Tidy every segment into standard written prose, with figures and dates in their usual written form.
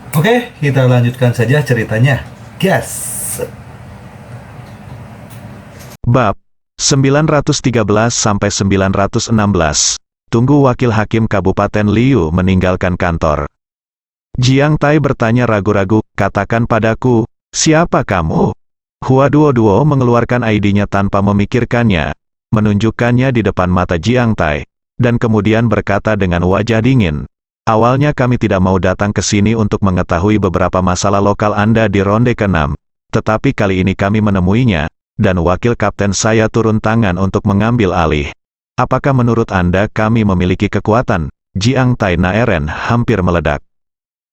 Oke, kita lanjutkan saja ceritanya. Gas. Bab 913-916. Tunggu Wakil Hakim Kabupaten Liu meninggalkan kantor. Jiang Tai bertanya ragu-ragu, katakan padaku, siapa kamu? Hua Duo mengeluarkan ID-nya tanpa memikirkannya, menunjukkannya di depan mata Jiang Tai, dan kemudian berkata dengan wajah dingin, awalnya kami tidak mau datang ke sini untuk mengetahui beberapa masalah lokal Anda di ronde ke-6, tetapi kali ini kami menemuinya, dan wakil kapten saya turun tangan untuk mengambil alih. Apakah menurut Anda kami memiliki kekuatan? Jiang Tai Naeren hampir meledak.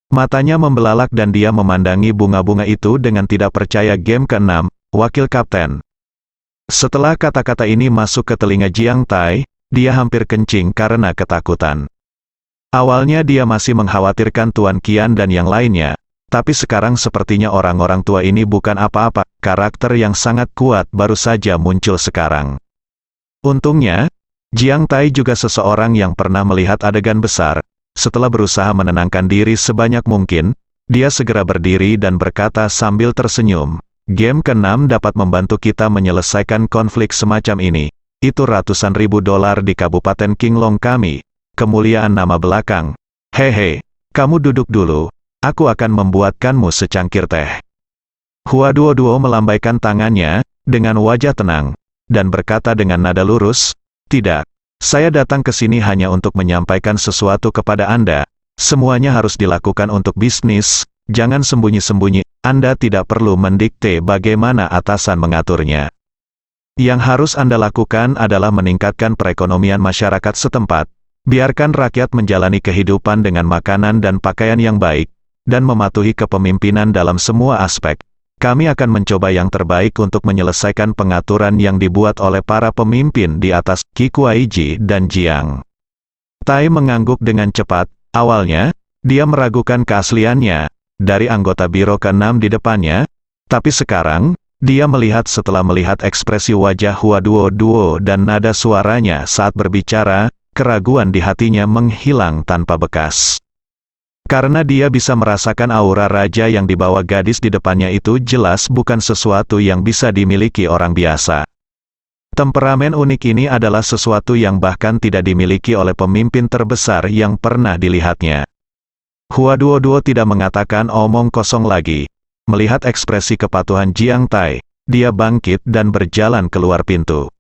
Matanya membelalak dan dia memandangi bunga-bunga itu dengan tidak percaya. Game ke-6, Wakil Kapten. Setelah kata-kata ini masuk ke telinga Jiang Tai, dia hampir kencing karena ketakutan. Awalnya dia masih mengkhawatirkan Tuan Qian dan yang lainnya, tapi sekarang sepertinya orang-orang tua ini bukan apa-apa, karakter yang sangat kuat baru saja muncul sekarang. Untungnya, Jiang Tai juga seseorang yang pernah melihat adegan besar. Setelah berusaha menenangkan diri sebanyak mungkin, dia segera berdiri dan berkata sambil tersenyum, game ke-6 dapat membantu kita menyelesaikan konflik semacam ini. Itu ratusan ribu dolar di Kabupaten Qinglong kami. Kemuliaan nama belakang. Hehe, kamu duduk dulu, aku akan membuatkanmu secangkir teh. Hua Duo melambaikan tangannya, dengan wajah tenang, dan berkata dengan nada lurus, tidak. Saya datang ke sini hanya untuk menyampaikan sesuatu kepada Anda. Semuanya harus dilakukan untuk bisnis, jangan sembunyi-sembunyi, Anda tidak perlu mendikte bagaimana atasan mengaturnya. Yang harus Anda lakukan adalah meningkatkan perekonomian masyarakat setempat, biarkan rakyat menjalani kehidupan dengan makanan dan pakaian yang baik, dan mematuhi kepemimpinan dalam semua aspek. Kami akan mencoba yang terbaik untuk menyelesaikan pengaturan yang dibuat oleh para pemimpin di atas, Qi Kuaiji dan Jiang Tai mengangguk dengan cepat. Awalnya, dia meragukan keasliannya, dari anggota Biro ke-6 di depannya, tapi sekarang, dia melihat setelah melihat ekspresi wajah Hua Duo dan nada suaranya saat berbicara, keraguan di hatinya menghilang tanpa bekas. Karena dia bisa merasakan aura raja yang dibawa gadis di depannya itu jelas bukan sesuatu yang bisa dimiliki orang biasa. Temperamen unik ini adalah sesuatu yang bahkan tidak dimiliki oleh pemimpin terbesar yang pernah dilihatnya. Hua Duo tidak mengatakan omong kosong lagi. Melihat ekspresi kepatuhan Jiang Tai, dia bangkit dan berjalan keluar pintu.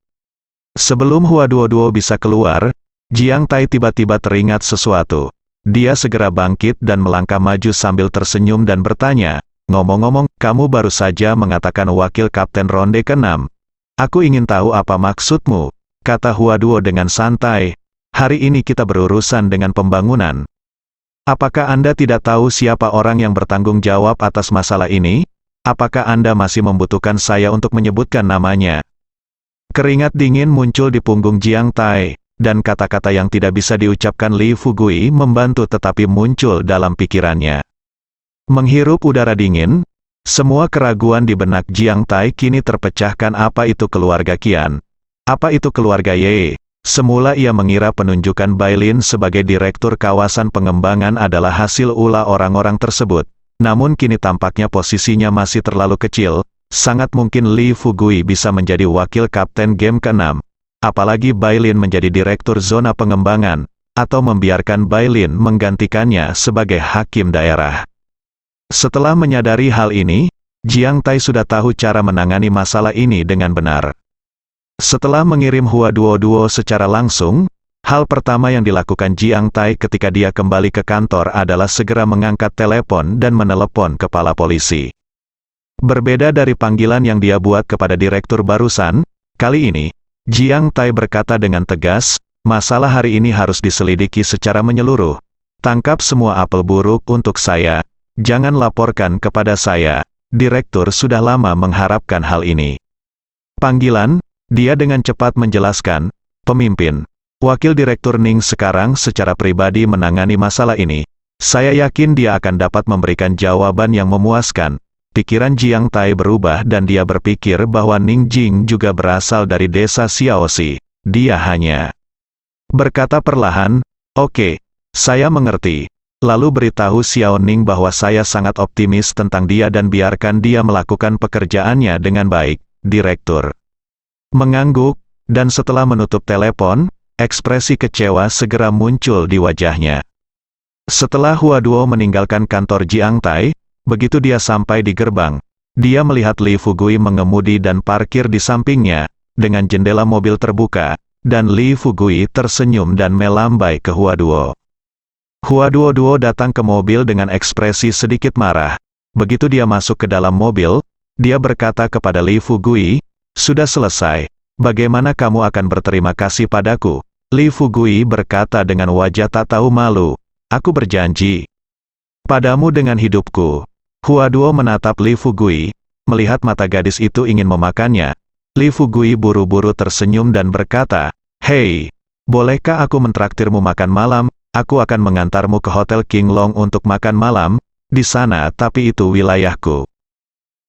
Sebelum Hua Duo bisa keluar, Jiang Tai tiba-tiba teringat sesuatu. Dia segera bangkit dan melangkah maju sambil tersenyum dan bertanya, ngomong-ngomong, kamu baru saja mengatakan wakil kapten ronde ke-6. Aku ingin tahu apa maksudmu, kata Hua Duo dengan santai. Hari ini kita berurusan dengan pembangunan. Apakah Anda tidak tahu siapa orang yang bertanggung jawab atas masalah ini? Apakah Anda masih membutuhkan saya untuk menyebutkan namanya? Keringat dingin muncul di punggung Jiang Tai. Dan kata-kata yang tidak bisa diucapkan Li Fugui membantu tetapi muncul dalam pikirannya. Menghirup udara dingin, semua keraguan di benak Jiang Tai kini terpecahkan. Apa itu keluarga Qian? Apa itu keluarga Ye? Semula ia mengira penunjukan Bailin sebagai direktur kawasan pengembangan adalah hasil ulah orang-orang tersebut. Namun kini tampaknya posisinya masih terlalu kecil, sangat mungkin Li Fugui bisa menjadi wakil kapten game ke-6. Apalagi Bailin menjadi direktur zona pengembangan, atau membiarkan Bailin menggantikannya sebagai hakim daerah. Setelah menyadari hal ini, Jiang Tai sudah tahu cara menangani masalah ini dengan benar. Setelah mengirim Hua Duo secara langsung, hal pertama yang dilakukan Jiang Tai ketika dia kembali ke kantor adalah segera mengangkat telepon dan menelepon kepala polisi. Berbeda dari panggilan yang dia buat kepada direktur barusan, kali ini, Jiang Tai berkata dengan tegas, masalah hari ini harus diselidiki secara menyeluruh. Tangkap semua apel buruk untuk saya, jangan laporkan kepada saya. Direktur sudah lama mengharapkan hal ini. Panggilan, dia dengan cepat menjelaskan, pemimpin, wakil direktur Ning sekarang secara pribadi menangani masalah ini. Saya yakin dia akan dapat memberikan jawaban yang memuaskan. Pikiran Jiang Tai berubah dan dia berpikir bahwa Ning Jing juga berasal dari desa Xiaoxi. Dia hanya berkata perlahan, oke, saya mengerti. Lalu beritahu Xiao Ning bahwa saya sangat optimis tentang dia dan biarkan dia melakukan pekerjaannya dengan baik. Direktur mengangguk, dan setelah menutup telepon, ekspresi kecewa segera muncul di wajahnya. Setelah Huaduo meninggalkan kantor Jiang Tai, begitu dia sampai di gerbang, dia melihat Li Fugui mengemudi dan parkir di sampingnya, dengan jendela mobil terbuka, dan Li Fugui tersenyum dan melambai ke Huaduo. Huaduo datang ke mobil dengan ekspresi sedikit marah. Begitu dia masuk ke dalam mobil, dia berkata kepada Li Fugui, "Sudah selesai, bagaimana kamu akan berterima kasih padaku?" Li Fugui berkata dengan wajah tak tahu malu, "Aku berjanji padamu dengan hidupku." Huaduo menatap Li Fugui, melihat mata gadis itu ingin memakannya. Li Fugui buru-buru tersenyum dan berkata, "Hei, bolehkah aku mentraktirmu makan malam? Aku akan mengantarmu ke Hotel King Long untuk makan malam di sana, tapi itu wilayahku."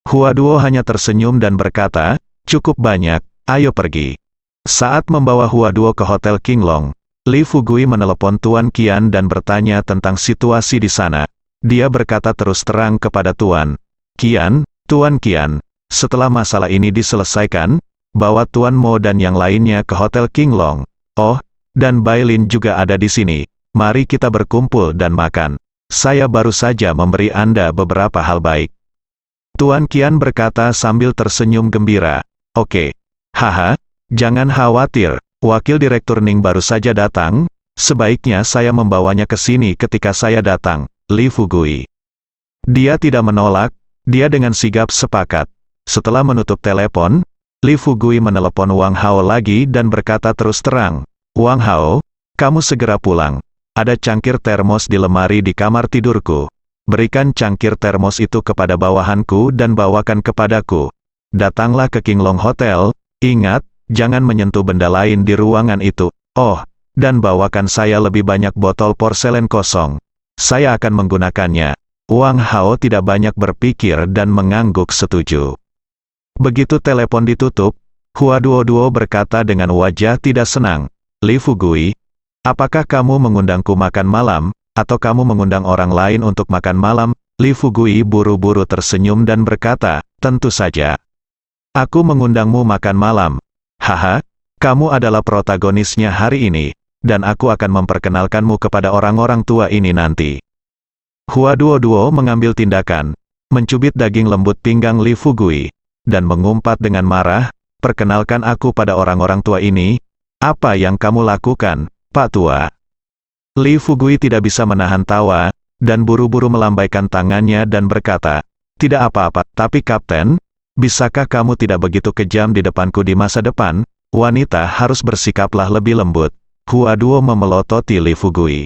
Huaduo hanya tersenyum dan berkata, "Cukup banyak, ayo pergi." Saat membawa Huaduo ke Hotel King Long, Li Fugui menelepon Tuan Qian dan bertanya tentang situasi di sana. Dia berkata terus terang kepada Tuan Qian, "Tuan Qian, setelah masalah ini diselesaikan, bawa Tuan Mo dan yang lainnya ke Hotel King Long. Oh, dan Bailin juga ada di sini. Mari kita berkumpul dan makan. Saya baru saja memberi Anda beberapa hal baik." Tuan Qian berkata sambil tersenyum gembira, "Oke. Haha, jangan khawatir, Wakil Direktur Ning baru saja datang, sebaiknya saya membawanya ke sini ketika saya datang." Li Fugui. Dia tidak menolak, dia dengan sigap sepakat. Setelah menutup telepon, Li Fugui menelepon Wang Hao lagi dan berkata terus terang, "Wang Hao, kamu segera pulang. Ada cangkir termos di lemari di kamar tidurku. Berikan cangkir termos itu kepada bawahanku dan bawakan kepadaku. Datanglah ke King Long Hotel, ingat, jangan menyentuh benda lain di ruangan itu. Oh, dan bawakan saya lebih banyak botol porselen kosong. Saya akan menggunakannya." Wang Hao tidak banyak berpikir dan mengangguk setuju. Begitu telepon ditutup, Huaduo berkata dengan wajah tidak senang, "Li Fugui, apakah kamu mengundangku makan malam, atau kamu mengundang orang lain untuk makan malam?" Li Fugui buru-buru tersenyum dan berkata, "Tentu saja. Aku mengundangmu makan malam. Haha, kamu adalah protagonisnya hari ini, dan aku akan memperkenalkanmu kepada orang-orang tua ini nanti." Huaduo mengambil tindakan, mencubit daging lembut pinggang Li Fugui, dan mengumpat dengan marah, "Perkenalkan aku pada orang-orang tua ini. Apa yang kamu lakukan, Pak Tua?" Li Fugui tidak bisa menahan tawa, dan buru-buru melambaikan tangannya dan berkata, "Tidak apa-apa, tapi Kapten, bisakah kamu tidak begitu kejam di depanku di masa depan? Wanita harus bersikaplah lebih lembut." Huaduo memelototi Li Fugui.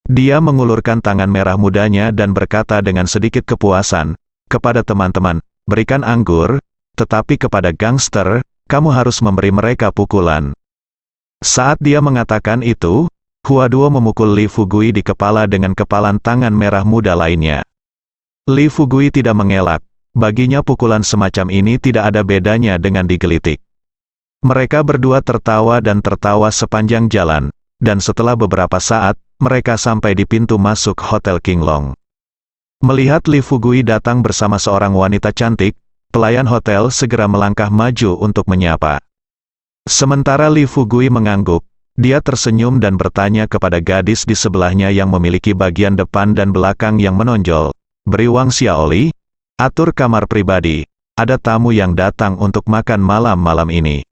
Dia mengulurkan tangan merah mudanya dan berkata dengan sedikit kepuasan, "Kepada teman-teman, berikan anggur, tetapi kepada gangster, kamu harus memberi mereka pukulan." Saat dia mengatakan itu, Huaduo memukul Li Fugui di kepala dengan kepalan tangan merah muda lainnya. Li Fugui tidak mengelak, baginya pukulan semacam ini tidak ada bedanya dengan digelitik. Mereka berdua tertawa dan tertawa sepanjang jalan, dan setelah beberapa saat, mereka sampai di pintu masuk Hotel King Long. Melihat Li Fugui datang bersama seorang wanita cantik, pelayan hotel segera melangkah maju untuk menyapa. Sementara Li Fugui mengangguk, dia tersenyum dan bertanya kepada gadis di sebelahnya yang memiliki bagian depan dan belakang yang menonjol, "Beri Wang Xiaoli, atur kamar pribadi, ada tamu yang datang untuk makan malam ini."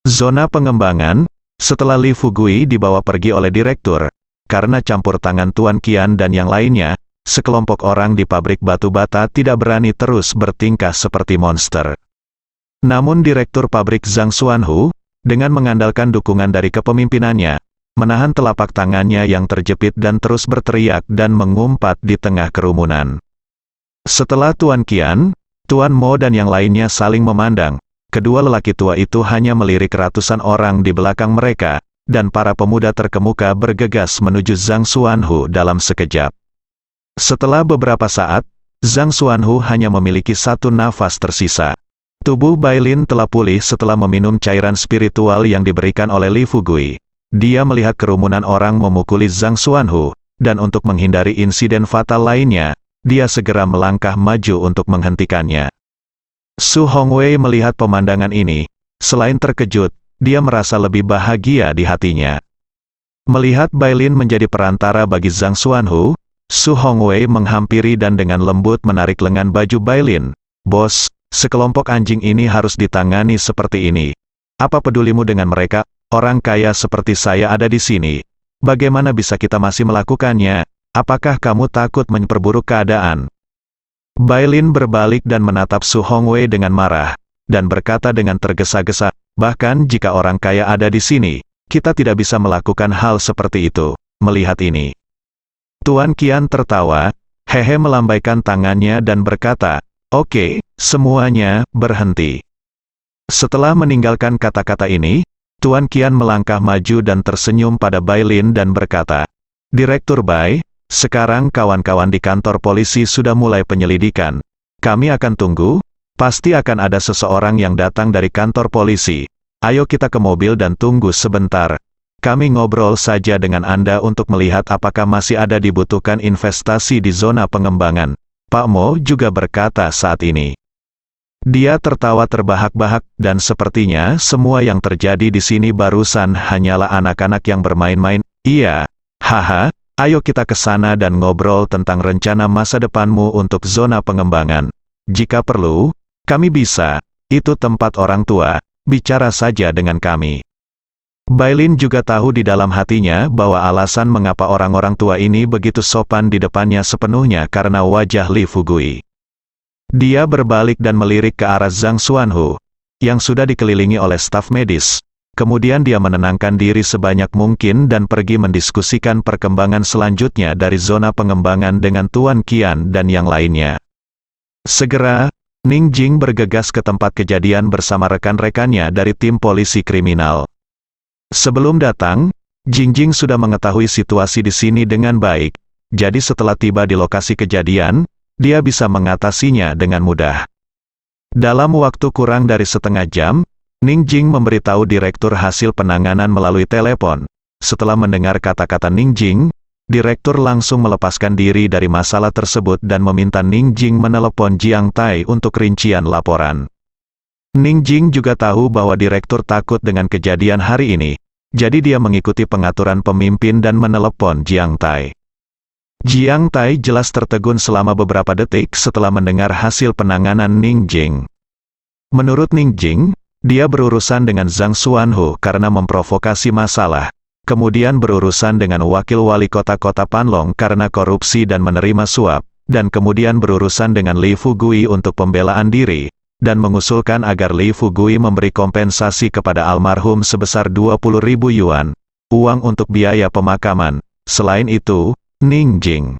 Zona pengembangan. Setelah Li Fugui dibawa pergi oleh direktur, karena campur tangan Tuan Qian dan yang lainnya, sekelompok orang di pabrik batu bata tidak berani terus bertingkah seperti monster. Namun Direktur Pabrik Zhang Xuanhu, dengan mengandalkan dukungan dari kepemimpinannya, menahan telapak tangannya yang terjepit dan terus berteriak dan mengumpat di tengah kerumunan. Setelah Tuan Qian, Tuan Mo dan yang lainnya saling memandang, kedua lelaki tua itu hanya melirik ratusan orang di belakang mereka, dan para pemuda terkemuka bergegas menuju Zhang Xuanhu dalam sekejap. Setelah beberapa saat, Zhang Xuanhu hanya memiliki satu nafas tersisa. Tubuh Bailin telah pulih setelah meminum cairan spiritual yang diberikan oleh Li Fugui. Dia melihat kerumunan orang memukuli Zhang Xuanhu, dan untuk menghindari insiden fatal lainnya, dia segera melangkah maju untuk menghentikannya. Su Hongwei melihat pemandangan ini, selain terkejut, dia merasa lebih bahagia di hatinya. Melihat Bailin menjadi perantara bagi Zhang Xuanhu, Su Hongwei menghampiri dan dengan lembut menarik lengan baju Bailin. "Bos, sekelompok anjing ini harus ditangani seperti ini. Apa pedulimu dengan mereka? Orang kaya seperti saya ada di sini. Bagaimana bisa kita masih melakukannya? Apakah kamu takut memperburuk keadaan?" Bailin berbalik dan menatap Su Hongwei dengan marah, dan berkata dengan tergesa-gesa, "Bahkan jika orang kaya ada di sini, kita tidak bisa melakukan hal seperti itu." Melihat ini, Tuan Qian tertawa, hehe melambaikan tangannya dan berkata, "Oke, semuanya, berhenti." Setelah meninggalkan kata-kata ini, Tuan Qian melangkah maju dan tersenyum pada Bailin dan berkata, "Direktur Bai, sekarang kawan-kawan di kantor polisi sudah mulai penyelidikan. Kami akan tunggu, pasti akan ada seseorang yang datang dari kantor polisi. Ayo kita ke mobil dan tunggu sebentar. Kami ngobrol saja dengan Anda untuk melihat apakah masih ada dibutuhkan investasi di zona pengembangan." Pak Mo juga berkata saat ini. Dia tertawa terbahak-bahak, dan sepertinya semua yang terjadi di sini barusan hanyalah anak-anak yang bermain-main. "Iya, haha, ayo kita ke sana dan ngobrol tentang rencana masa depanmu untuk zona pengembangan. Jika perlu, kami bisa, itu tempat orang tua, bicara saja dengan kami." Bailin juga tahu di dalam hatinya bahwa alasan mengapa orang-orang tua ini begitu sopan di depannya sepenuhnya karena wajah Li Fugui. Dia berbalik dan melirik ke arah Zhang Xuanhu, yang sudah dikelilingi oleh staf medis. Kemudian dia menenangkan diri sebanyak mungkin dan pergi mendiskusikan perkembangan selanjutnya dari zona pengembangan dengan Tuan Qian dan yang lainnya. Segera, Ning Jing bergegas ke tempat kejadian bersama rekan-rekannya dari tim polisi kriminal. Sebelum datang, Jing sudah mengetahui situasi di sini dengan baik, jadi setelah tiba di lokasi kejadian, dia bisa mengatasinya dengan mudah. Dalam waktu kurang dari setengah jam, Ning Jing memberitahu direktur hasil penanganan melalui telepon. Setelah mendengar kata-kata Ning Jing, direktur langsung melepaskan diri dari masalah tersebut dan meminta Ning Jing menelepon Jiang Tai untuk rincian laporan. Ning Jing juga tahu bahwa direktur takut dengan kejadian hari ini, jadi dia mengikuti pengaturan pemimpin dan menelepon Jiang Tai. Jiang Tai jelas tertegun selama beberapa detik setelah mendengar hasil penanganan Ning Jing. Menurut Ning Jing, dia berurusan dengan Zhang Xuanhu karena memprovokasi masalah, kemudian berurusan dengan wakil wali kota Panlong karena korupsi dan menerima suap, dan kemudian berurusan dengan Li Fugui untuk pembelaan diri, dan mengusulkan agar Li Fugui memberi kompensasi kepada almarhum sebesar 20.000 yuan, uang untuk biaya pemakaman. Selain itu, Ning Jing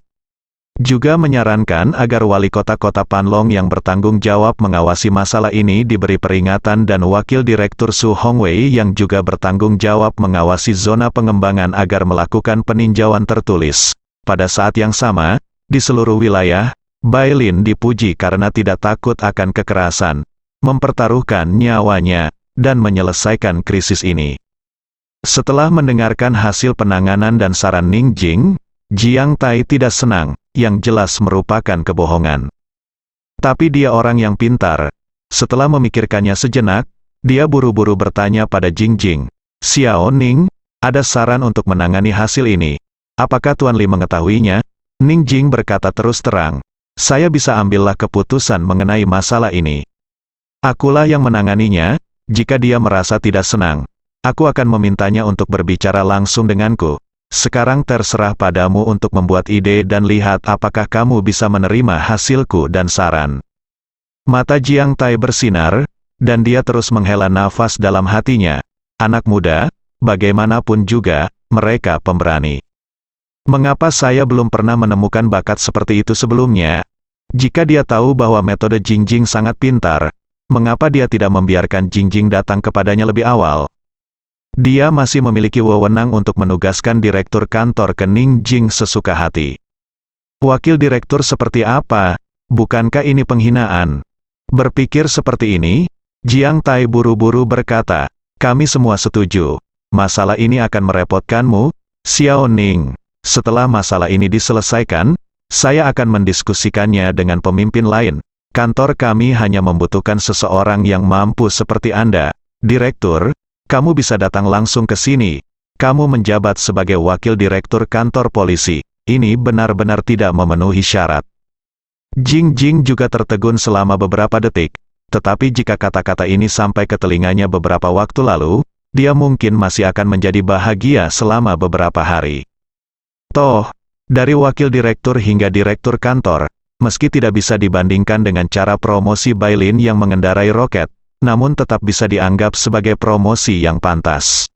juga menyarankan agar wali kota Panlong yang bertanggung jawab mengawasi masalah ini diberi peringatan dan wakil direktur Su Hongwei yang juga bertanggung jawab mengawasi zona pengembangan agar melakukan peninjauan tertulis. Pada saat yang sama, di seluruh wilayah, Bailin dipuji karena tidak takut akan kekerasan, mempertaruhkan nyawanya, dan menyelesaikan krisis ini. Setelah mendengarkan hasil penanganan dan saran Ning Jing, Jiang Tai tidak senang, yang jelas merupakan kebohongan. Tapi dia orang yang pintar. Setelah memikirkannya sejenak, dia buru-buru bertanya pada Jing, "Xiao Ning, ada saran untuk menangani hasil ini. Apakah Tuan Li mengetahuinya?" Ning Jing berkata terus terang, "Saya bisa ambillah keputusan mengenai masalah ini. Akulah yang menanganinya. Jika dia merasa tidak senang, aku akan memintanya untuk berbicara langsung denganku. Sekarang terserah padamu untuk membuat ide dan lihat apakah kamu bisa menerima hasilku dan saran." Mata Jiang Tai bersinar, dan dia terus menghela nafas dalam hatinya. Anak muda, bagaimanapun juga, mereka pemberani. Mengapa saya belum pernah menemukan bakat seperti itu sebelumnya? Jika dia tahu bahwa metode Jing sangat pintar, mengapa dia tidak membiarkan Jing datang kepadanya lebih awal? Dia masih memiliki wewenang untuk menugaskan direktur kantor ke Ning Jing sesuka hati. Wakil direktur seperti apa? Bukankah ini penghinaan? Berpikir seperti ini, Jiang Tai buru-buru berkata, "Kami semua setuju. Masalah ini akan merepotkanmu, Xiao Ning. Setelah masalah ini diselesaikan, saya akan mendiskusikannya dengan pemimpin lain. Kantor kami hanya membutuhkan seseorang yang mampu seperti Anda. Direktur, kamu bisa datang langsung ke sini. Kamu menjabat sebagai wakil direktur kantor polisi. Ini benar-benar tidak memenuhi syarat. Jing Jing juga tertegun selama beberapa detik. Tetapi jika kata-kata ini sampai ke telinganya beberapa waktu lalu, dia mungkin masih akan menjadi bahagia selama beberapa hari. Toh, dari wakil direktur hingga direktur kantor, meski tidak bisa dibandingkan dengan cara promosi Bailin yang mengendarai roket, namun tetap bisa dianggap sebagai promosi yang pantas.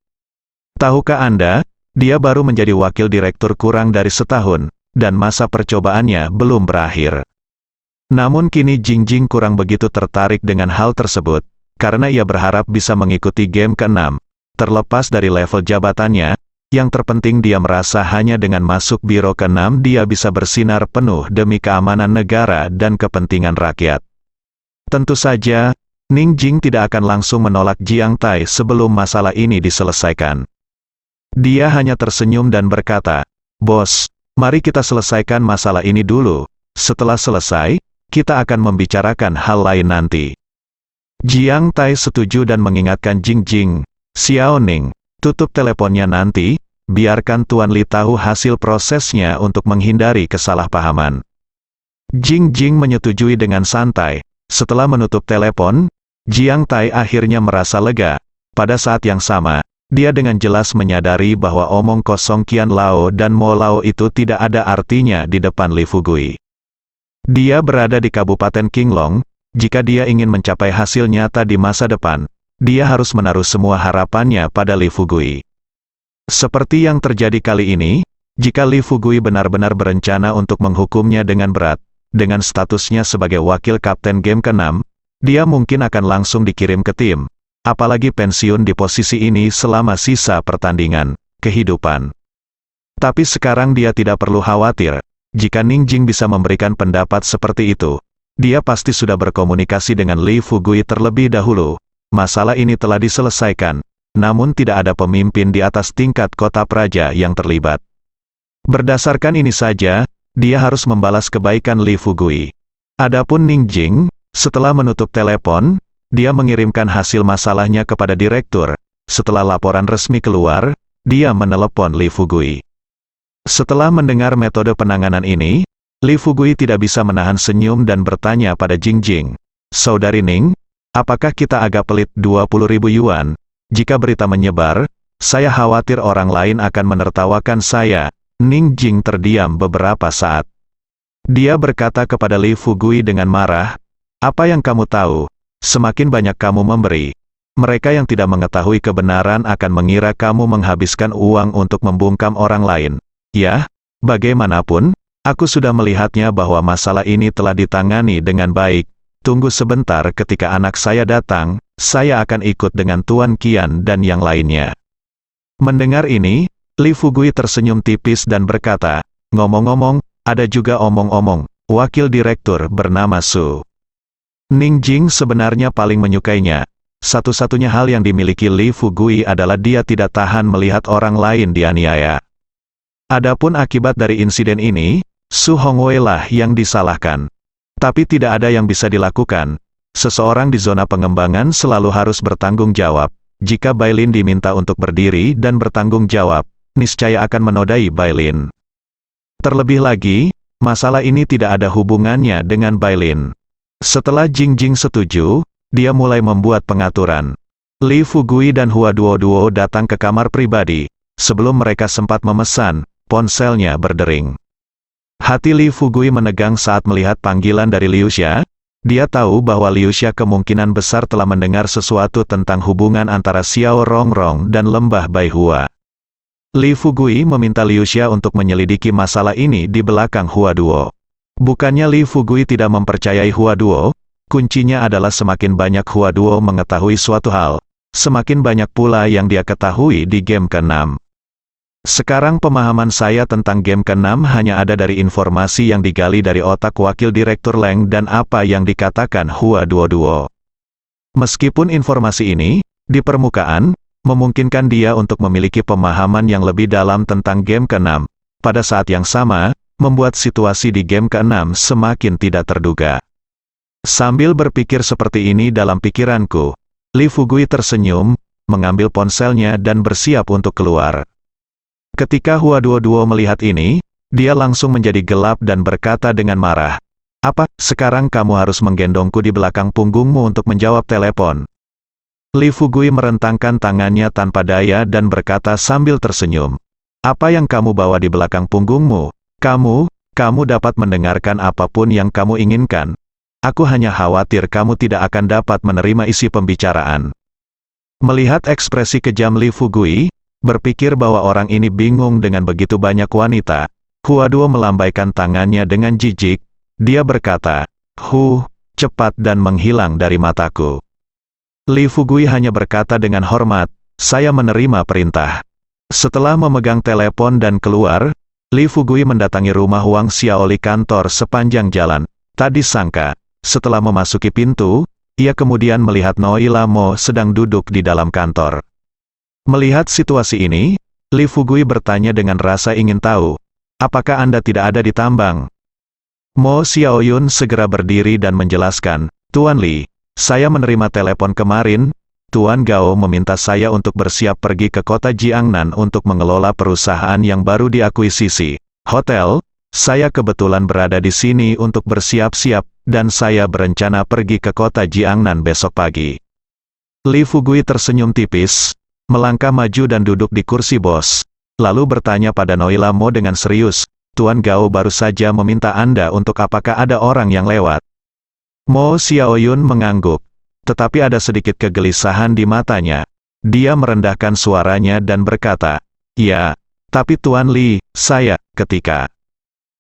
Tahukah Anda, dia baru menjadi wakil direktur kurang dari setahun, dan masa percobaannya belum berakhir. Namun kini Jing Jing kurang begitu tertarik dengan hal tersebut, karena ia berharap bisa mengikuti game ke-6. Terlepas dari level jabatannya, yang terpenting dia merasa hanya dengan masuk biro ke-6 dia bisa bersinar penuh demi keamanan negara dan kepentingan rakyat. Tentu saja, Ning Jing tidak akan langsung menolak Jiang Tai sebelum masalah ini diselesaikan. Dia hanya tersenyum dan berkata, "Bos, mari kita selesaikan masalah ini dulu. Setelah selesai, kita akan membicarakan hal lain nanti." Jiang Tai setuju dan mengingatkan Jing Jing, "Xiao Ning, tutup teleponnya nanti, biarkan Tuan Li tahu hasil prosesnya untuk menghindari kesalahpahaman." Jing Jing menyetujui dengan santai. Setelah menutup telepon, Jiang Tai akhirnya merasa lega. Pada saat yang sama, dia dengan jelas menyadari bahwa omong kosong Qian Lao dan Mo Lao itu tidak ada artinya di depan Li Fugui. Dia berada di Kabupaten Qinglong, jika dia ingin mencapai hasil nyata di masa depan, dia harus menaruh semua harapannya pada Li Fugui. Seperti yang terjadi kali ini, jika Li Fugui benar-benar berencana untuk menghukumnya dengan berat, dengan statusnya sebagai wakil kapten game ke-6, dia mungkin akan langsung dikirim ke tim, apalagi pensiun di posisi ini selama sisa pertandingan kehidupan. Tapi sekarang dia tidak perlu khawatir, jika Ning Jing bisa memberikan pendapat seperti itu, dia pasti sudah berkomunikasi dengan Li Fugui terlebih dahulu. Masalah ini telah diselesaikan, namun tidak ada pemimpin di atas tingkat kota praja yang terlibat. Berdasarkan ini saja, dia harus membalas kebaikan Li Fugui. Adapun Ning Jing, setelah menutup telepon, dia mengirimkan hasil masalahnya kepada direktur. Setelah laporan resmi keluar, dia menelepon Li Fugui. Setelah mendengar metode penanganan ini, Li Fugui tidak bisa menahan senyum dan bertanya pada Jing Jing, "Saudari Ning, apakah kita agak pelit 20.000 yuan? Jika berita menyebar, saya khawatir orang lain akan menertawakan saya." Ning Jing terdiam beberapa saat. Dia berkata kepada Li Fugui dengan marah, "Apa yang kamu tahu? Semakin banyak kamu memberi, mereka yang tidak mengetahui kebenaran akan mengira kamu menghabiskan uang untuk membungkam orang lain. Ya, bagaimanapun, aku sudah melihatnya bahwa masalah ini telah ditangani dengan baik. Tunggu sebentar, ketika anak saya datang, saya akan ikut dengan Tuan Qian dan yang lainnya." Mendengar ini, Li Fugui tersenyum tipis dan berkata, "Ngomong-ngomong, ada juga omong-omong, wakil direktur bernama Su." Ning Jing sebenarnya paling menyukainya. Satu-satunya hal yang dimiliki Li Fugui adalah dia tidak tahan melihat orang lain dianiaya. Adapun akibat dari insiden ini, Su Hongwei lah yang disalahkan. Tapi tidak ada yang bisa dilakukan. Seseorang di zona pengembangan selalu harus bertanggung jawab. Jika Bailin diminta untuk berdiri dan bertanggung jawab, niscaya akan menodai Bailin. Terlebih lagi, masalah ini tidak ada hubungannya dengan Bailin. Setelah Jing Jing setuju, dia mulai membuat pengaturan. Li Fugui dan Hua Duo datang ke kamar pribadi. Sebelum mereka sempat memesan, ponselnya berdering. Hati Li Fugui menegang saat melihat panggilan dari Liu Xia. Dia tahu bahwa Liu Xia kemungkinan besar telah mendengar sesuatu tentang hubungan antara Xiao Rongrong dan Lembah Baihua. Li Fugui meminta Liu Xia untuk menyelidiki masalah ini di belakang Hua Duo. Bukannya Li Fugui tidak mempercayai Hua Duo, kuncinya adalah semakin banyak Hua Duo mengetahui suatu hal, semakin banyak pula yang dia ketahui di game ke-6. Sekarang pemahaman saya tentang game ke-6 hanya ada dari informasi yang digali dari otak wakil direktur Leng dan apa yang dikatakan Hua Duo. Meskipun informasi ini, di permukaan, memungkinkan dia untuk memiliki pemahaman yang lebih dalam tentang game ke-6, pada saat yang sama, membuat situasi di game ke-6 semakin tidak terduga. Sambil berpikir seperti ini dalam pikiranku, Li Fugui tersenyum, mengambil ponselnya dan bersiap untuk keluar. Ketika Hua Duo melihat ini, dia langsung menjadi gelap dan berkata dengan marah, "Apa, sekarang kamu harus menggendongku di belakang punggungmu untuk menjawab telepon?" Li Fugui merentangkan tangannya tanpa daya dan berkata sambil tersenyum, "Apa yang kamu bawa di belakang punggungmu? Kamu dapat mendengarkan apapun yang kamu inginkan. Aku hanya khawatir kamu tidak akan dapat menerima isi pembicaraan." Melihat ekspresi kejam Li Fugui, berpikir bahwa orang ini bingung dengan begitu banyak wanita, Hua Duo melambaikan tangannya dengan jijik. Dia berkata, cepat dan menghilang dari mataku." Li Fugui hanya berkata dengan hormat, "Saya menerima perintah." Setelah memegang telepon dan keluar, Li Fugui mendatangi rumah Wang Xiaoli kantor sepanjang jalan. Tak disangka, setelah memasuki pintu, ia kemudian melihat Noila Mo sedang duduk di dalam kantor. Melihat situasi ini, Li Fugui bertanya dengan rasa ingin tahu, "Apakah Anda tidak ada di tambang?" Mo Xiaoyun segera berdiri dan menjelaskan, "Tuan Li, saya menerima telepon kemarin. Tuan Gao meminta saya untuk bersiap pergi ke kota Jiangnan untuk mengelola perusahaan yang baru diakuisisi. Hotel, saya kebetulan berada di sini untuk bersiap-siap, dan saya berencana pergi ke kota Jiangnan besok pagi." Li Fugui tersenyum tipis, melangkah maju dan duduk di kursi bos, lalu bertanya pada Noila Mo dengan serius, "Tuan Gao baru saja meminta Anda untuk apakah ada orang yang lewat?" Mo Xiaoyun mengangguk, tetapi ada sedikit kegelisahan di matanya. Dia merendahkan suaranya dan berkata, "Ya, tapi Tuan Li, saya..." Ketika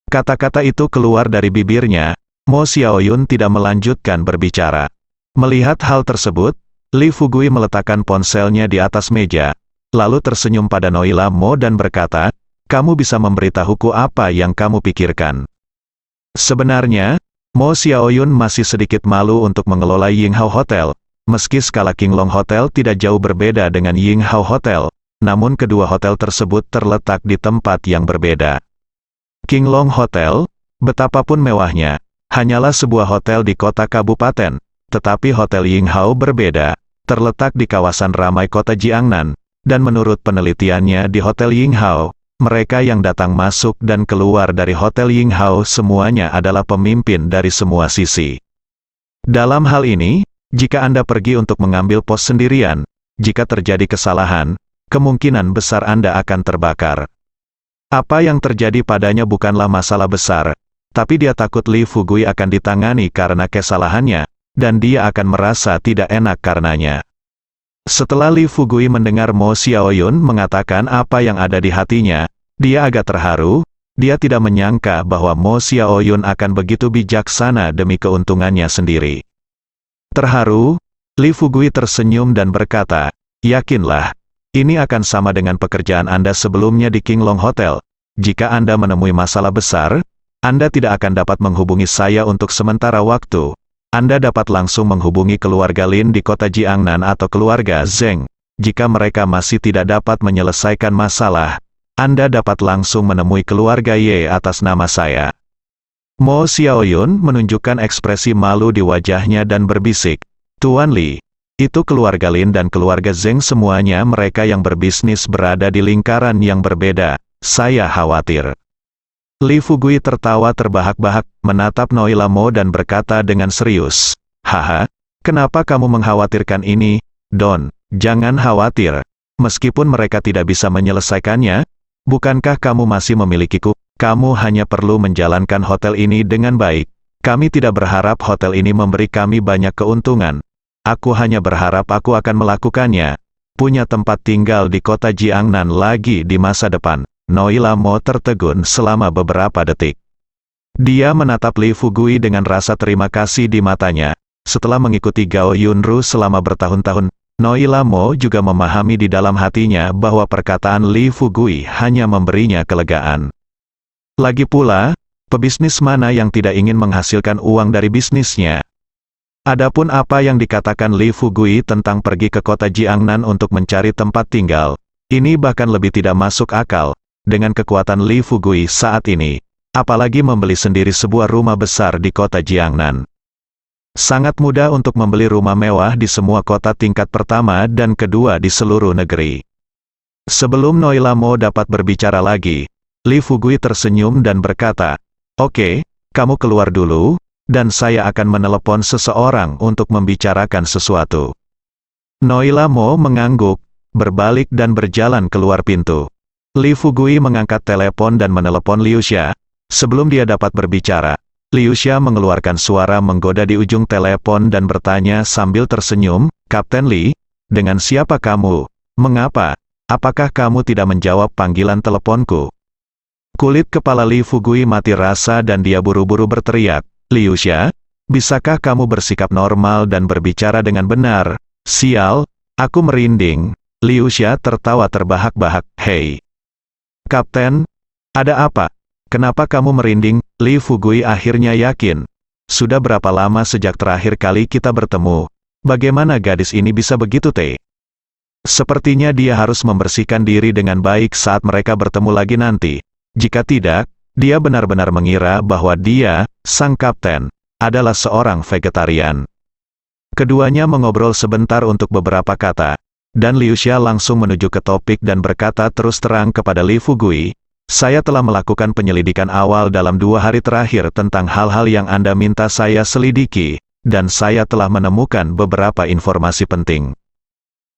kata-kata itu keluar dari bibirnya, Mo Xiaoyun tidak melanjutkan berbicara. Melihat hal tersebut, Li Fugui meletakkan ponselnya di atas meja, lalu tersenyum pada Noila Mo dan berkata, "Kamu bisa memberitahuku apa yang kamu pikirkan?" Sebenarnya, Mo Xiaoyun masih sedikit malu untuk mengelola Yinghao Hotel. Meski skala Qinglong Hotel tidak jauh berbeda dengan Yinghao Hotel, namun kedua hotel tersebut terletak di tempat yang berbeda. Qinglong Hotel, betapapun mewahnya, hanyalah sebuah hotel di kota kabupaten, tetapi Hotel Yinghao berbeda, terletak di kawasan ramai kota Jiangnan, dan menurut penelitiannya di Hotel Yinghao, mereka yang datang masuk dan keluar dari Hotel Yinghao semuanya adalah pemimpin dari semua sisi. Dalam hal ini, jika Anda pergi untuk mengambil pos sendirian, jika terjadi kesalahan, kemungkinan besar Anda akan terbakar. Apa yang terjadi padanya bukanlah masalah besar, tapi dia takut Li Fugui akan ditangani karena kesalahannya, dan dia akan merasa tidak enak karenanya. Setelah Li Fugui mendengar Mo Xiaoyun mengatakan apa yang ada di hatinya, dia agak terharu. Dia tidak menyangka bahwa Mo Xiaoyun akan begitu bijaksana demi keuntungannya sendiri. Terharu, Li Fugui tersenyum dan berkata, "Yakinlah, ini akan sama dengan pekerjaan Anda sebelumnya di Qinglong Hotel. Jika Anda menemui masalah besar, Anda tidak akan dapat menghubungi saya untuk sementara waktu. Anda dapat langsung menghubungi keluarga Lin di kota Jiangnan atau keluarga Zheng. Jika mereka masih tidak dapat menyelesaikan masalah, Anda dapat langsung menemui keluarga Ye atas nama saya." Mo Xiaoyun menunjukkan ekspresi malu di wajahnya dan berbisik, "Tuan Li, itu keluarga Lin dan keluarga Zheng semuanya mereka yang berbisnis berada di lingkaran yang berbeda. Saya khawatir." Li Fugui tertawa terbahak-bahak, menatap Noila Mo dan berkata dengan serius, "Haha, kenapa kamu mengkhawatirkan ini, Don? Jangan khawatir. Meskipun mereka tidak bisa menyelesaikannya, bukankah kamu masih memilikiku? Kamu hanya perlu menjalankan hotel ini dengan baik. Kami tidak berharap hotel ini memberi kami banyak keuntungan. Aku hanya berharap aku akan melakukannya. Punya tempat tinggal di kota Jiangnan lagi di masa depan." Noila Mo tertegun selama beberapa detik. Dia menatap Li Fugui dengan rasa terima kasih di matanya. Setelah mengikuti Gao Yunru selama bertahun-tahun, Noila Mo juga memahami di dalam hatinya bahwa perkataan Li Fugui hanya memberinya kelegaan. Lagi pula, pebisnis mana yang tidak ingin menghasilkan uang dari bisnisnya? Adapun apa yang dikatakan Li Fugui tentang pergi ke kota Jiangnan untuk mencari tempat tinggal, ini bahkan lebih tidak masuk akal. dengan kekuatan Li Fugui saat ini, apalagi membeli sendiri sebuah rumah besar di kota Jiangnan. Sangat mudah untuk membeli rumah mewah di semua kota tingkat pertama dan kedua di seluruh negeri. Sebelum Noila Mo dapat berbicara lagi, Li Fugui tersenyum dan berkata, "Oke, kamu keluar dulu, dan saya akan menelepon seseorang untuk membicarakan sesuatu." Noila Mo mengangguk, berbalik dan berjalan keluar pintu. Li Fugui mengangkat telepon dan menelepon Liu Xia. Sebelum dia dapat berbicara, Liu Xia mengeluarkan suara menggoda di ujung telepon dan bertanya sambil tersenyum, "Kapten Li, dengan siapa kamu? Mengapa? Apakah kamu tidak menjawab panggilan teleponku?" Kulit kepala Li Fugui mati rasa dan dia buru-buru berteriak, "Liu Xia, bisakah kamu bersikap normal dan berbicara dengan benar?" "Sial, aku merinding." Liu Xia tertawa terbahak-bahak, "Hei, Kapten, ada apa? Kenapa kamu merinding?" Li Fugui akhirnya yakin. "Sudah berapa lama sejak terakhir kali kita bertemu? Bagaimana gadis ini bisa begitu, Teh? Sepertinya dia harus membersihkan diri dengan baik saat mereka bertemu lagi nanti. Jika tidak, dia benar-benar mengira bahwa dia, sang kapten, adalah seorang vegetarian." Keduanya mengobrol sebentar untuk beberapa kata, dan Liu Xia langsung menuju ke topik dan berkata terus terang kepada Li Fugui, "Saya telah melakukan penyelidikan awal dalam 2 hari terakhir tentang hal-hal yang Anda minta saya selidiki, dan saya telah menemukan beberapa informasi penting.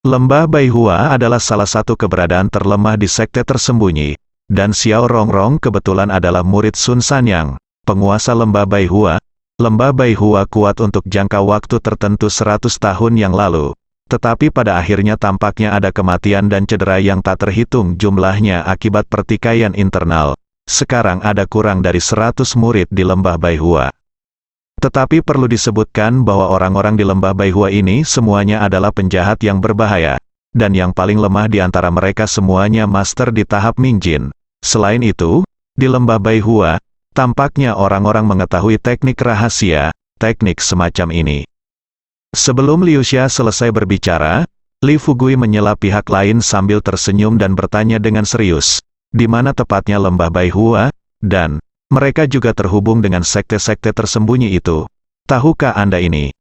Lembah Baihua adalah salah satu keberadaan terlemah di sekte tersembunyi, dan Xiao Rongrong kebetulan adalah murid Sun Sanyang, penguasa Lembah Baihua. Lembah Baihua kuat untuk jangka waktu tertentu 100 tahun yang lalu. Tetapi pada akhirnya tampaknya ada kematian dan cedera yang tak terhitung jumlahnya akibat pertikaian internal. Sekarang ada kurang dari 100 murid di Lembah Baihua. Tetapi perlu disebutkan bahwa orang-orang di Lembah Baihua ini semuanya adalah penjahat yang berbahaya, dan yang paling lemah di antara mereka semuanya master di tahap Mingjin. Selain itu, di Lembah Baihua, tampaknya orang-orang mengetahui teknik rahasia, teknik semacam ini." Sebelum Liu Xia selesai berbicara, Li Fugui menyela pihak lain sambil tersenyum dan bertanya dengan serius, "Di mana tepatnya Lembah Baihua? Dan mereka juga terhubung dengan sekte-sekte tersembunyi itu. Tahukah Anda ini?"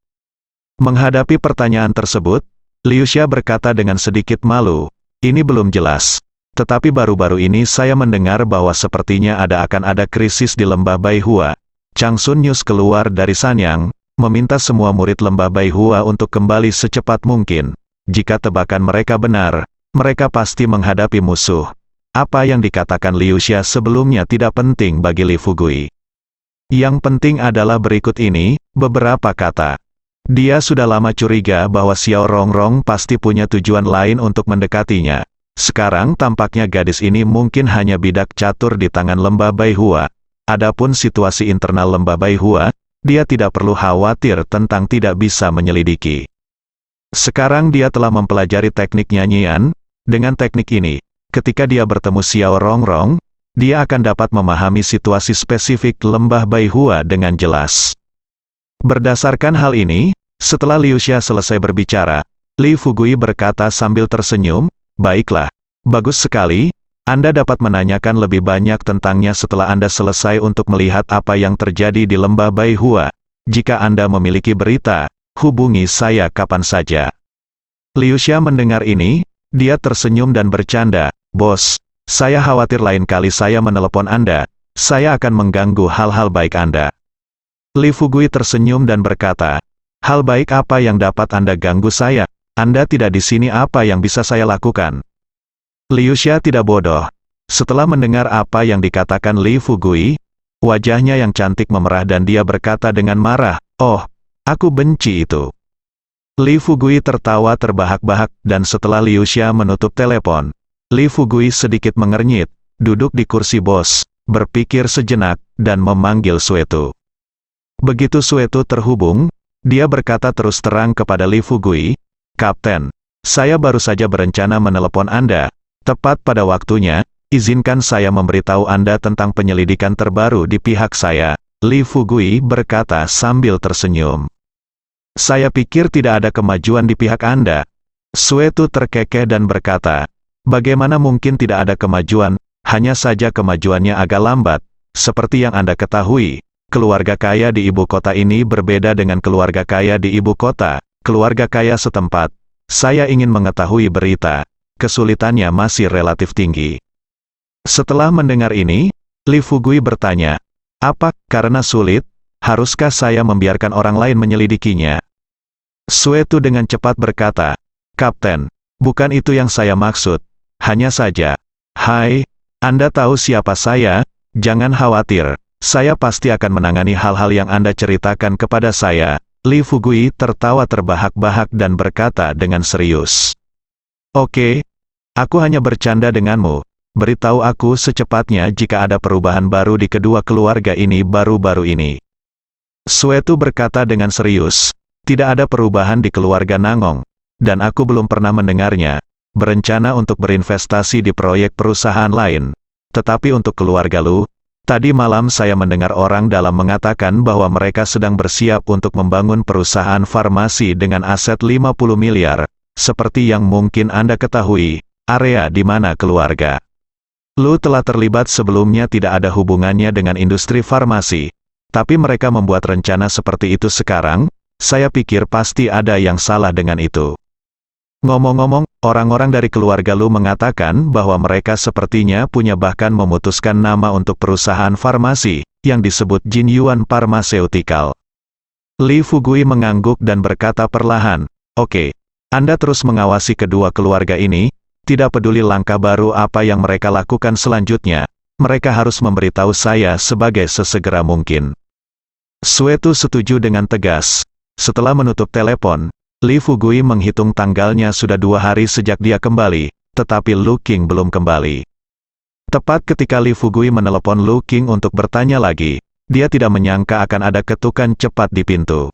Menghadapi pertanyaan tersebut, Liu Xia berkata dengan sedikit malu, "Ini belum jelas. Tetapi baru-baru ini saya mendengar bahwa sepertinya akan ada krisis di Lembah Baihua. Chang Sun News keluar dari Sanyang, meminta semua murid Lembah Baihua untuk kembali secepat mungkin. Jika tebakan mereka benar, mereka pasti menghadapi musuh." Apa yang dikatakan Liu Xia sebelumnya tidak penting bagi Li Fugui. Yang penting adalah berikut ini, beberapa kata. Dia sudah lama curiga bahwa Xiao Rongrong pasti punya tujuan lain untuk mendekatinya. Sekarang tampaknya gadis ini mungkin hanya bidak catur di tangan Lembah Baihua. Adapun situasi internal Lembah Baihua, dia tidak perlu khawatir tentang tidak bisa menyelidiki. Sekarang dia telah mempelajari teknik nyanyian. Dengan teknik ini, ketika dia bertemu Xiao Rongrong, dia akan dapat memahami situasi spesifik Lembah Baihua dengan jelas. Berdasarkan hal ini, setelah Liu Xia selesai berbicara, Li Fugui berkata sambil tersenyum, "Baiklah, bagus sekali. Anda dapat menanyakan lebih banyak tentangnya setelah Anda selesai untuk melihat apa yang terjadi di Lembah Baihua. Jika Anda memiliki berita, hubungi saya kapan saja." Liu Xia mendengar ini, dia tersenyum dan bercanda, "Bos, saya khawatir lain kali saya menelepon Anda, saya akan mengganggu hal-hal baik Anda." Li Fugui tersenyum dan berkata, "Hal baik apa yang dapat Anda ganggu saya? Anda tidak di sini, apa yang bisa saya lakukan?" Liu Xia tidak bodoh. Setelah mendengar apa yang dikatakan Li Fugui, wajahnya yang cantik memerah dan dia berkata dengan marah, "Oh, aku benci itu." Li Fugui tertawa terbahak-bahak, dan setelah Liu Xia menutup telepon, Li Fugui sedikit mengernyit, duduk di kursi bos, berpikir sejenak, dan memanggil Suetu. Begitu Suetu terhubung, dia berkata terus terang kepada Li Fugui, "Kapten, saya baru saja berencana menelepon Anda. Tepat pada waktunya, izinkan saya memberitahu Anda tentang penyelidikan terbaru di pihak saya." Li Fugui berkata sambil tersenyum. "Saya pikir tidak ada kemajuan di pihak Anda." Suetu terkekeh dan berkata, "Bagaimana mungkin tidak ada kemajuan? Hanya saja kemajuannya agak lambat. Seperti yang Anda ketahui, keluarga kaya di ibu kota ini berbeda dengan keluarga kaya di ibu kota, keluarga kaya setempat. Saya ingin mengetahui berita. Kesulitannya masih relatif tinggi. Setelah mendengar ini, Li Fugui bertanya, apa, karena sulit? Haruskah saya membiarkan orang lain menyelidikinya? Suetu dengan cepat berkata, Kapten, bukan itu yang saya maksud. Hanya saja, hai, Anda tahu siapa saya? Jangan khawatir, saya pasti akan menangani hal-hal yang Anda ceritakan kepada saya. Li Fugui tertawa terbahak-bahak dan berkata dengan serius. Oke, aku hanya bercanda denganmu. Beritahu aku secepatnya jika ada perubahan baru di kedua keluarga ini baru-baru ini. Suetu berkata dengan serius, tidak ada perubahan di keluarga Nangong, dan aku belum pernah mendengarnya, berencana untuk berinvestasi di proyek perusahaan lain. Tetapi untuk keluarga Lu, tadi malam saya mendengar orang dalam mengatakan bahwa mereka sedang bersiap untuk membangun perusahaan farmasi dengan aset 50 miliar, seperti yang mungkin Anda ketahui, area di mana keluarga Lu telah terlibat sebelumnya tidak ada hubungannya dengan industri farmasi, tapi mereka membuat rencana seperti itu sekarang. Saya pikir pasti ada yang salah dengan itu. Ngomong-ngomong, orang-orang dari keluarga Lu mengatakan bahwa mereka sepertinya punya bahkan memutuskan nama untuk perusahaan farmasi, yang disebut Jin Yuan Pharmaceutical. Li Fugui mengangguk dan berkata perlahan, oke, Anda terus mengawasi kedua keluarga ini, tidak peduli langkah baru apa yang mereka lakukan selanjutnya, mereka harus memberitahu saya sebagai sesegera mungkin. Suetu setuju dengan tegas. Setelah menutup telepon, Li Fugui menghitung tanggalnya sudah 2 hari sejak dia kembali, tetapi Lu Qing belum kembali. Tepat ketika Li Fugui menelepon Lu Qing untuk bertanya lagi, dia tidak menyangka akan ada ketukan cepat di pintu.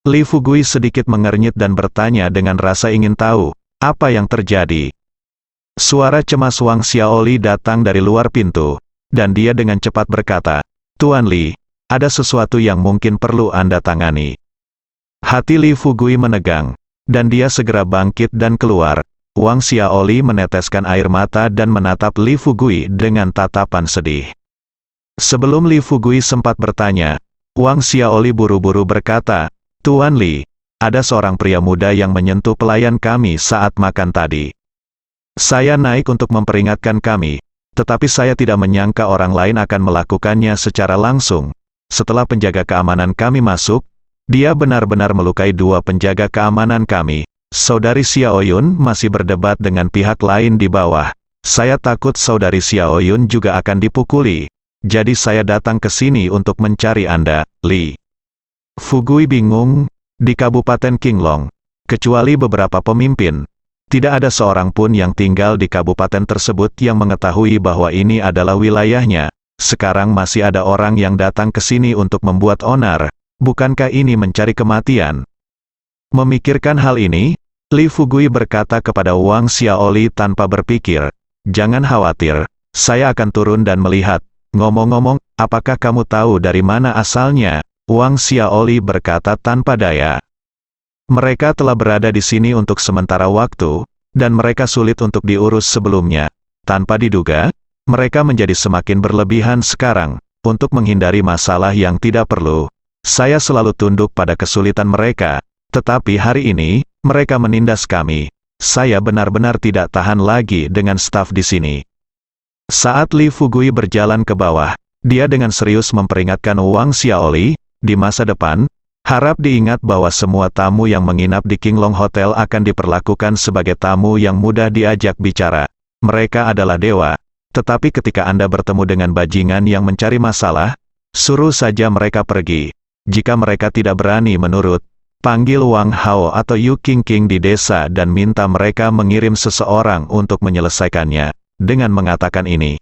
Li Fugui sedikit mengernyit dan bertanya dengan rasa ingin tahu, apa yang terjadi. Suara cemas Wang Xiaoli datang dari luar pintu, dan dia dengan cepat berkata, Tuan Li, ada sesuatu yang mungkin perlu Anda tangani. Hati Li Fugui menegang, dan dia segera bangkit dan keluar. Wang Xiaoli meneteskan air mata dan menatap Li Fugui dengan tatapan sedih. Sebelum Li Fugui sempat bertanya, Wang Xiaoli buru-buru berkata, Tuan Li, ada seorang pria muda yang menyentuh pelayan kami saat makan tadi. Saya naik untuk memperingatkan kami, tetapi saya tidak menyangka orang lain akan melakukannya secara langsung. Setelah penjaga keamanan kami masuk, dia benar-benar melukai 2 penjaga keamanan kami. Saudari Xiaoyun masih berdebat dengan pihak lain di bawah. Saya takut saudari Xiaoyun juga akan dipukuli. Jadi saya datang ke sini untuk mencari Anda, Li. Fugui bingung. Di Kabupaten Qinglong, kecuali beberapa pemimpin, tidak ada seorang pun yang tinggal di kabupaten tersebut yang mengetahui bahwa ini adalah wilayahnya. Sekarang masih ada orang yang datang ke sini untuk membuat onar. Bukankah ini mencari kematian? Memikirkan hal ini, Li Fugui berkata kepada Wang Xiaoli tanpa berpikir, jangan khawatir, saya akan turun dan melihat. Ngomong-ngomong, apakah kamu tahu dari mana asalnya? Wang Xiaoli berkata tanpa daya. Mereka telah berada di sini untuk sementara waktu, dan mereka sulit untuk diurus sebelumnya. Tanpa diduga, mereka menjadi semakin berlebihan sekarang, untuk menghindari masalah yang tidak perlu. Saya selalu tunduk pada kesulitan mereka, tetapi hari ini, mereka menindas kami. Saya benar-benar tidak tahan lagi dengan staf di sini. Saat Li Fugui berjalan ke bawah, dia dengan serius memperingatkan Wang Xiaoli, di masa depan, harap diingat bahwa semua tamu yang menginap di Qinglong Hotel akan diperlakukan sebagai tamu yang mudah diajak bicara. Mereka adalah dewa, tetapi ketika Anda bertemu dengan bajingan yang mencari masalah, suruh saja mereka pergi. Jika mereka tidak berani menurut, panggil Wang Hao atau Yu Qingqing di desa dan minta mereka mengirim seseorang untuk menyelesaikannya. Dengan mengatakan ini,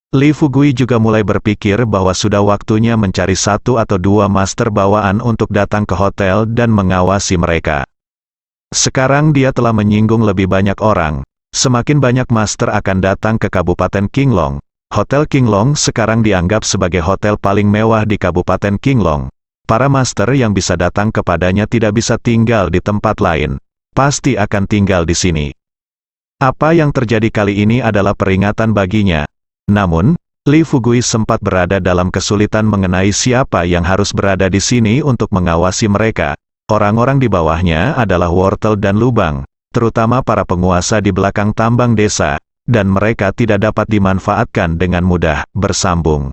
Li Fugui juga mulai berpikir bahwa sudah waktunya mencari 1 atau 2 master bawaan untuk datang ke hotel dan mengawasi mereka. Sekarang dia telah menyinggung lebih banyak orang. Semakin banyak master akan datang ke Kabupaten Qinglong. Hotel Qinglong sekarang dianggap sebagai hotel paling mewah di Kabupaten Qinglong. Para master yang bisa datang kepadanya tidak bisa tinggal di tempat lain. Pasti akan tinggal di sini. Apa yang terjadi kali ini adalah peringatan baginya. Namun, Li Fugui sempat berada dalam kesulitan mengenai siapa yang harus berada di sini untuk mengawasi mereka. Orang-orang di bawahnya adalah wortel dan lubang, terutama para penguasa di belakang tambang desa, dan mereka tidak dapat dimanfaatkan dengan mudah. Bersambung.